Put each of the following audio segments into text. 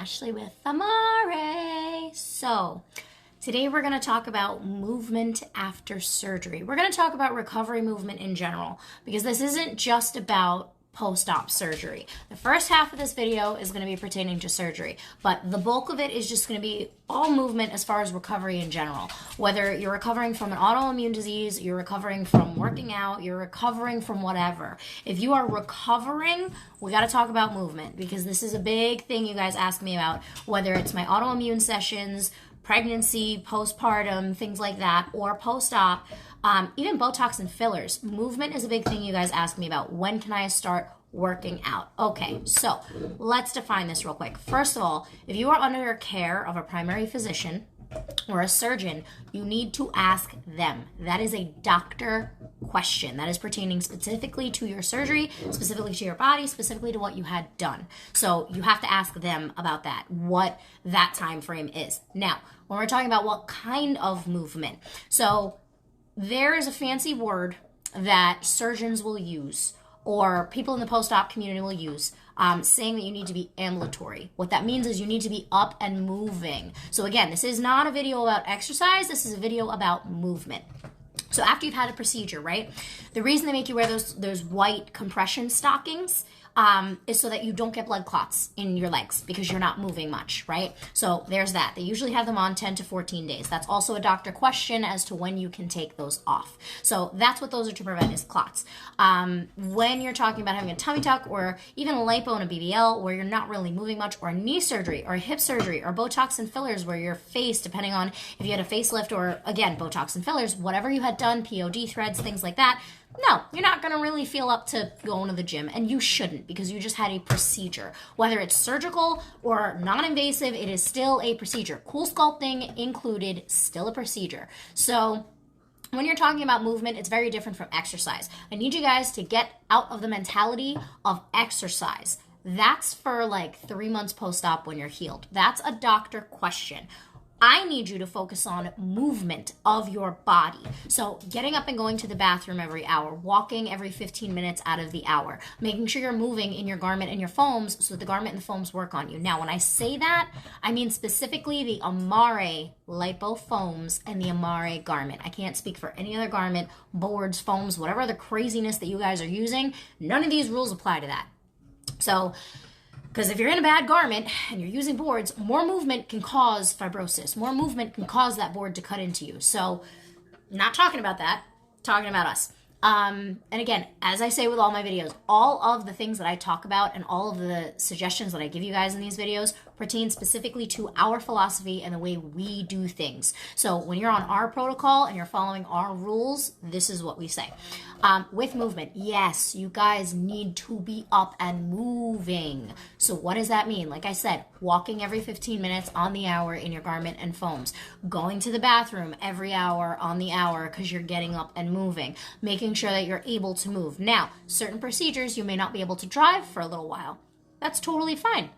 Ashley with Amare. So today we're going to talk about movement after surgery. We're going to talk about recovery movement in general because this isn't just about post-op surgery. The first half of this video is going to be pertaining to surgery, but the bulk of it is just going to be all movement as far as recovery in general. Whether you're recovering from an autoimmune disease, you're recovering from working out, you're recovering from whatever. If you are recovering, we got to talk about movement because this is a big thing you guys ask me about, whether it's my autoimmune sessions, pregnancy, postpartum, things like that, or post-op, even Botox and fillers. Movement is a big thing you guys ask me about. When can I start working out? Okay, so let's define this real quick. First of all, if you are under care of a primary physician or a surgeon, you need to ask them. That is a doctor question. That is pertaining specifically to your surgery, specifically to your body, specifically to what you had done. So you have to ask them about that, what that time frame is. Now, when we're talking about what kind of movement, so there is a fancy word that surgeons will use or people in the post-op community will use, saying that you need to be ambulatory. What that means is you need to be up and moving. So again, this is not a video about exercise. This is a video about movement. So after you've had a procedure, right? The reason they make you wear those white compression stockings is so that you don't get blood clots in your legs because you're not moving much, right? So there's that. They usually have them on 10 to 14 days. That's also a doctor question as to when you can take those off. So that's what those are to prevent is clots. When you're talking about having a tummy tuck or even a lipo and a BBL where you're not really moving much, or knee surgery or hip surgery or Botox and fillers where your face, depending on if you had a facelift or again, Botox and fillers, whatever you had done, POD threads, things like that, no, you're not going to really feel up to going to the gym, and you shouldn't because you just had a procedure. Whether it's surgical or non-invasive, it is still a procedure. Cool sculpting included, still a procedure. So when you're talking about movement, it's very different from exercise. I need you guys to get out of the mentality of exercise. That's for like 3 months post-op when you're healed. That's a doctor question. I need you to focus on movement of your body. So getting up and going to the bathroom every hour, walking every 15 minutes out of the hour, making sure you're moving in your garment and your foams so that the garment and the foams work on you. Now, when I say that, I mean specifically the Amare lipo foams and the Amare garment. I can't speak for any other garment, boards, foams, whatever other craziness that you guys are using. None of these rules apply to that. So, because if you're in a bad garment and you're using boards, more movement can cause fibrosis. More movement can cause that board to cut into you. So, not talking about that, talking about us. And again, as I say with all my videos, all of the things that I talk about and all of the suggestions that I give you guys in these videos pertain specifically to our philosophy and the way we do things. So when you're on our protocol and you're following our rules, this is what we say. With movement, yes, you guys need to be up and moving. So what does that mean? Like I said, walking every 15 minutes on the hour in your garment and foams, going to the bathroom every hour on the hour because you're getting up and moving, making sure that you're able to move. Now, certain procedures, you may not be able to drive for a little while. That's totally fine.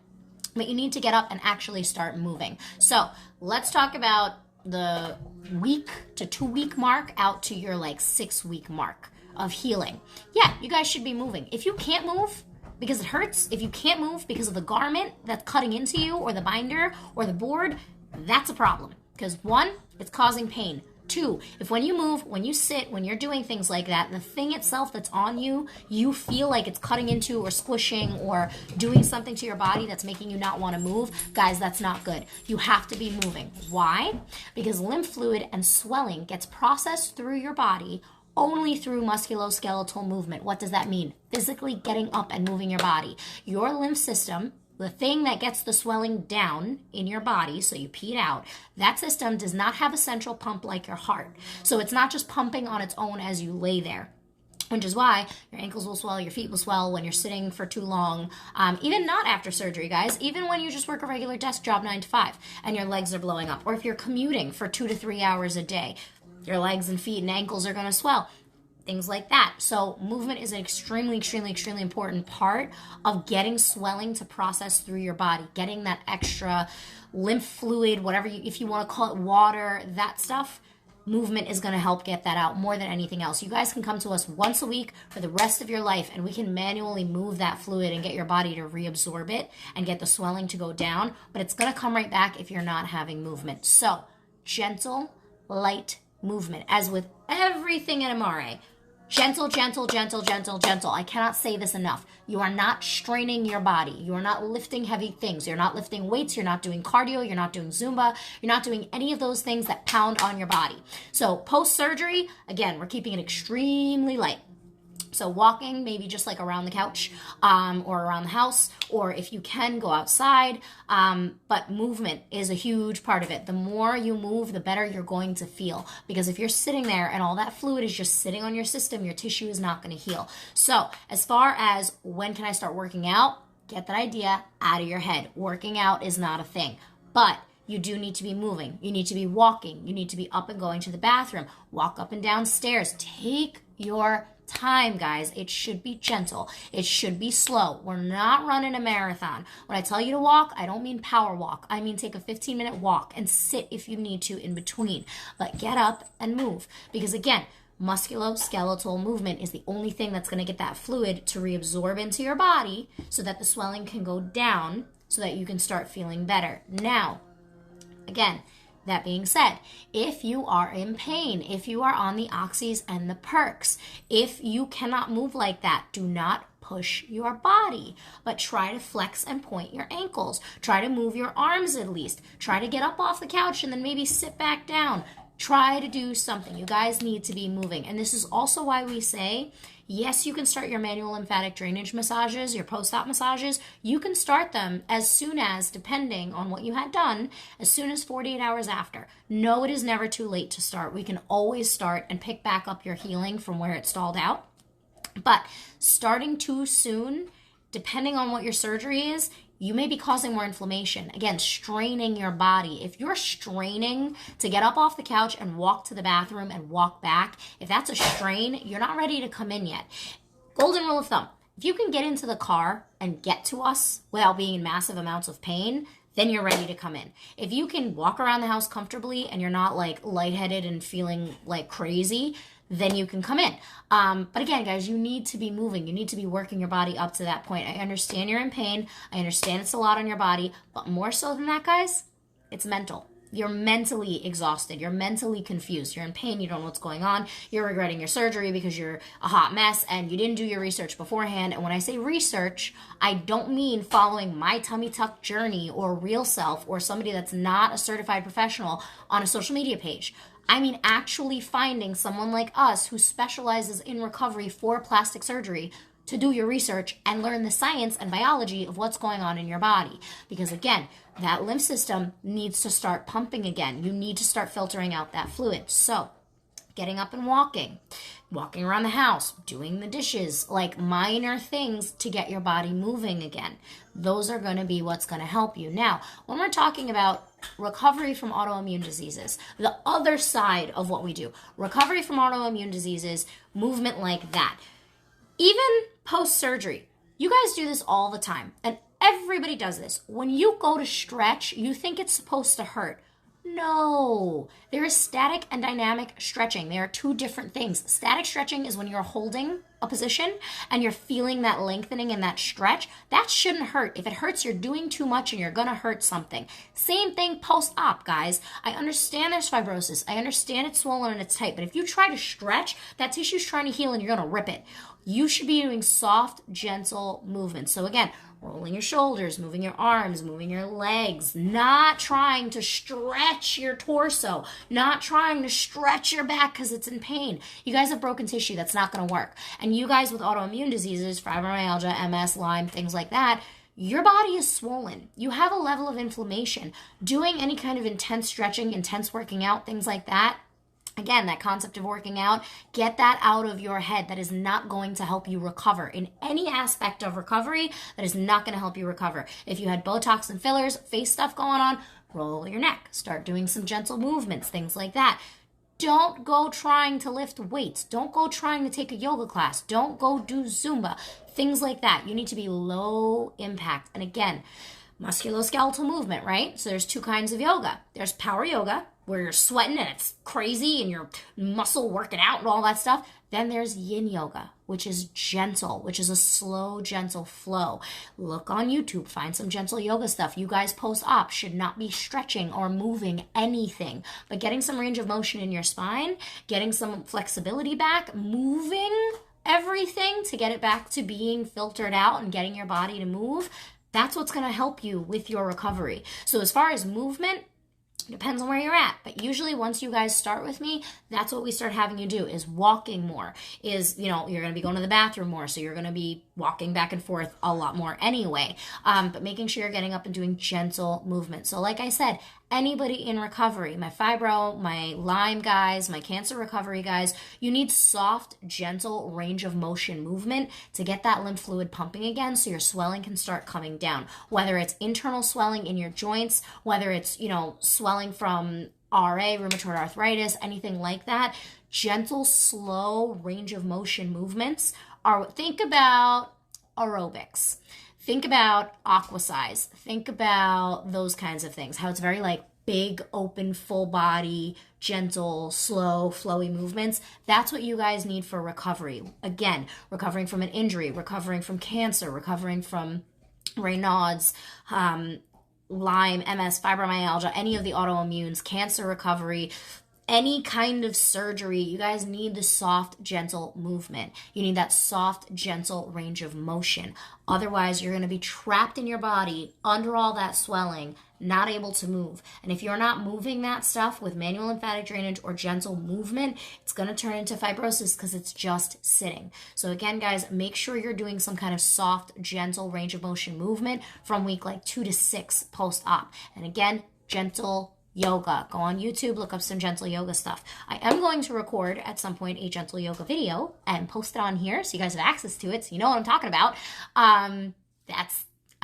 But you need to get up and actually start moving. So let's talk about the week to 2 week mark out to your like 6 week mark of healing. Yeah, you guys should be moving. If you can't move because it hurts, if you can't move because of the garment that's cutting into you or the binder or the board, that's a problem. Because 1, it's causing pain. 2, if when you move, when you sit, when you're doing things like that, the thing itself that's on you, you feel like it's cutting into or squishing or doing something to your body that's making you not want to move, guys, that's not good. You have to be moving. Why? Because lymph fluid and swelling gets processed through your body only through musculoskeletal movement. What does that mean? Physically getting up and moving your body. Your lymph system, the thing that gets the swelling down in your body, so you pee it out, that system does not have a central pump like your heart. So it's not just pumping on its own as you lay there. Which is why your ankles will swell, your feet will swell when you're sitting for too long. Even not after surgery, guys. Even when you just work a regular desk job 9 to 5 and your legs are blowing up. Or if you're commuting for 2 to 3 hours a day, your legs and feet and ankles are going to swell. Things like that. So movement is an extremely, extremely, extremely important part of getting swelling to process through your body, getting that extra lymph fluid, whatever if you want to call it, water, that stuff. movement is going to help get that out more than anything else. You guys can come to us once a week for the rest of your life, and we can manually move that fluid and get your body to reabsorb it and get the swelling to go down, but it's going to come right back if you're not having movement. So gentle, light movement. As with everything in Amare, gentle, gentle, gentle, gentle, gentle. I cannot say this enough. You are not straining your body. You are not lifting heavy things. You're not lifting weights. You're not doing cardio. You're not doing Zumba. You're not doing any of those things that pound on your body. So post-surgery, again, we're keeping it extremely light. So walking, maybe just like around the couch or around the house, or if you can, go outside. But movement is a huge part of it. The more you move, the better you're going to feel. Because if you're sitting there and all that fluid is just sitting on your system, your tissue is not going to heal. So as far as when can I start working out, get that idea out of your head. Working out is not a thing. But you do need to be moving. You need to be walking. You need to be up and going to the bathroom. Walk up and down stairs. Take your time, guys. It should be gentle. It should be slow. We're not running a marathon. When I tell you to walk, I don't mean power walk. I mean take a 15-minute walk and sit if you need to in between. But get up and move. Because again, musculoskeletal movement is the only thing that's going to get that fluid to reabsorb into your body so that the swelling can go down so that you can start feeling better. Now, again, that being said, if you are in pain, if you are on the oxys and the perks, if you cannot move like that, do not push your body, but try to flex and point your ankles. Try to move your arms at least. Try to get up off the couch and then maybe sit back down. Try to do something. You guys need to be moving. And this is also why we say, yes, you can start your manual lymphatic drainage massages, your post-op massages. You can start them as soon as, depending on what you had done, as soon as 48 hours after. No, it is never too late to start. We can always start and pick back up your healing from where it stalled out. But starting too soon, depending on what your surgery is, you may be causing more inflammation. Again, straining your body. If you're straining to get up off the couch and walk to the bathroom and walk back, if that's a strain, you're not ready to come in yet. Golden rule of thumb, if you can get into the car and get to us without being in massive amounts of pain, then you're ready to come in. If you can walk around the house comfortably and you're not like lightheaded and feeling like crazy, then you can come in. But again, guys, you need to be moving. You need to be working your body up to that point. I understand you're in pain. I understand it's a lot on your body. But more so than that, guys, it's mental. You're mentally exhausted. You're mentally confused. You're in pain. You don't know what's going on. You're regretting your surgery because you're a hot mess and you didn't do your research beforehand. And when I say research, I don't mean following my tummy tuck journey or real self or somebody that's not a certified professional on a social media page. I mean actually finding someone like us who specializes in recovery for plastic surgery to do your research and learn the science and biology of what's going on in your body. Because again, that lymph system needs to start pumping again. You need to start filtering out that fluid. So getting up and walking around the house, doing the dishes, like minor things to get your body moving again. Those are going to be what's going to help you. Now, when we're talking about recovery from autoimmune diseases, the other side of what we do, recovery from autoimmune diseases, movement like that, even post-surgery, you guys do this all the time, and everybody does this. When you go to stretch, you think it's supposed to hurt. No, there is static and dynamic stretching. They are two different things. Static stretching is when you're holding a position and you're feeling that lengthening and that stretch. That shouldn't hurt. If it hurts, you're doing too much and you're going to hurt something. Same thing post-op, guys. I understand there's fibrosis. I understand it's swollen and it's tight. But if you try to stretch, that tissue's trying to heal and you're going to rip it. You should be doing soft, gentle movements. So again, rolling your shoulders, moving your arms, moving your legs, not trying to stretch your torso, not trying to stretch your back because it's in pain. You guys have broken tissue. That's not going to work. And you guys with autoimmune diseases, fibromyalgia, MS, Lyme, things like that, your body is swollen. You have a level of inflammation. Doing any kind of intense stretching, intense working out, things like that, again, that concept of working out, get that out of your head. That is not going to help you recover. In any aspect of recovery, that is not going to help you recover. If you had Botox and fillers, face stuff going on, roll your neck. Start doing some gentle movements, things like that. Don't go trying to lift weights. Don't go trying to take a yoga class. Don't go do Zumba. Things like that. You need to be low impact. And again, musculoskeletal movement, right? So there's two kinds of yoga. There's power yoga, where you're sweating and it's crazy and your muscle working out and all that stuff. Then there's yin yoga, which is gentle, which is a slow, gentle flow. Look on YouTube, find some gentle yoga stuff. You guys post-op should not be stretching or moving anything, but getting some range of motion in your spine, getting some flexibility back, moving everything to get it back to being filtered out and getting your body to move. That's what's going to help you with your recovery. So as far as movement, depends on where you're at, but usually once you guys start with me, that's what we start having you do, is walking more, is, you're going to be going to the bathroom more, so you're going to be walking back and forth a lot more anyway, but making sure you're getting up and doing gentle movement. So like I said, anybody in recovery, my fibro, my Lyme guys, my cancer recovery guys, you need soft, gentle range of motion movement to get that lymph fluid pumping again so your swelling can start coming down. Whether it's internal swelling in your joints, whether it's, swelling from RA, rheumatoid arthritis, anything like that, gentle, slow range of motion movements are, think about aerobics. Think about aquasize. Think about those kinds of things. How it's very big, open, full body, gentle, slow, flowy movements. That's what you guys need for recovery. Again, recovering from an injury, recovering from cancer, recovering from Raynaud's, Lyme, MS, fibromyalgia, any of the autoimmunes, cancer recovery, any kind of surgery. You guys need the soft, gentle movement. You need that soft, gentle range of motion. Otherwise, you're going to be trapped in your body under all that swelling, not able to move. And if you're not moving that stuff with manual lymphatic drainage or gentle movement, it's going to turn into fibrosis because it's just sitting. So again, guys, make sure you're doing some kind of soft, gentle range of motion movement from week 2 to 6 post-op. And again, gentle yoga. Go on YouTube, look up some gentle yoga stuff. I am going to record at some point a gentle yoga video and post it on here so you guys have access to it, so you know what I'm talking about. I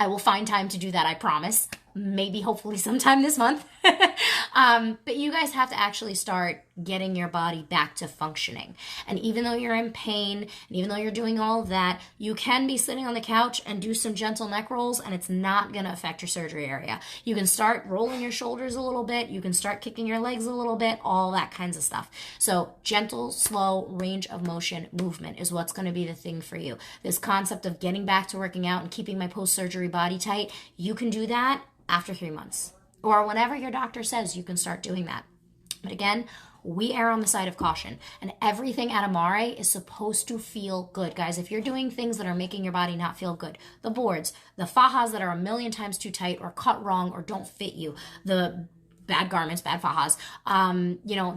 will find time to do that, I promise. Maybe, hopefully, sometime this month. But you guys have to actually start getting your body back to functioning. And even though you're in pain, and even though you're doing all of that, you can be sitting on the couch and do some gentle neck rolls, and it's not going to affect your surgery area. You can start rolling your shoulders a little bit. You can start kicking your legs a little bit, all that kinds of stuff. So gentle, slow range of motion movement is what's going to be the thing for you. This concept of getting back to working out and keeping my post-surgery body tight, you can do that after 3 months, or whenever your doctor says you can start doing that. But again, we err on the side of caution, and everything at Amare is supposed to feel good. Guys, if you're doing things that are making your body not feel good, the boards, the fajas that are a million times too tight or cut wrong or don't fit you, the bad garments, bad fajas,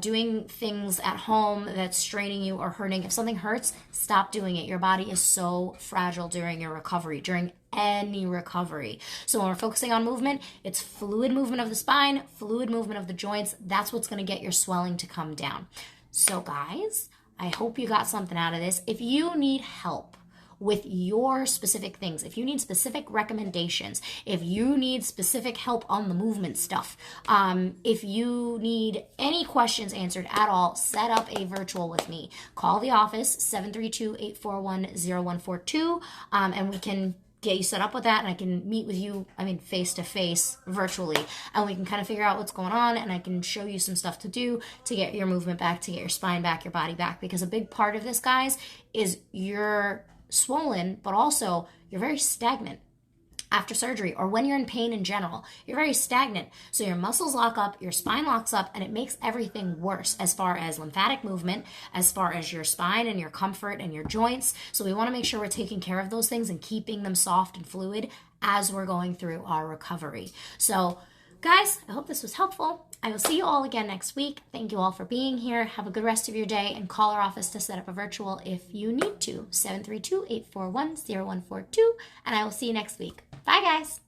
doing things at home that's straining you or hurting. If something hurts, stop doing it. Your body is so fragile during your recovery, during any recovery. So when we're focusing on movement, it's fluid movement of the spine, fluid movement of the joints. That's what's going to get your swelling to come down. So guys, I hope you got something out of this. If you need help with your specific things, if you need specific recommendations, if you need specific help on the movement stuff, if you need any questions answered at all, set up a virtual with me. Call the office, 732-841-0142, and we can get you set up with that, and I can meet with you, face to face, virtually, and we can kind of figure out what's going on, and I can show you some stuff to do to get your movement back, to get your spine back, your body back, because a big part of this, guys, is you're swollen, but also you're very stagnant after surgery, or when you're in pain in general. You're very stagnant. So your muscles lock up, your spine locks up, and it makes everything worse as far as lymphatic movement, as far as your spine and your comfort and your joints. So we want to make sure we're taking care of those things and keeping them soft and fluid as we're going through our recovery. So guys, I hope this was helpful. I will see you all again next week. Thank you all for being here. Have a good rest of your day, and call our office to set up a virtual if you need to. 732-841-0142, and I will see you next week. Bye, guys.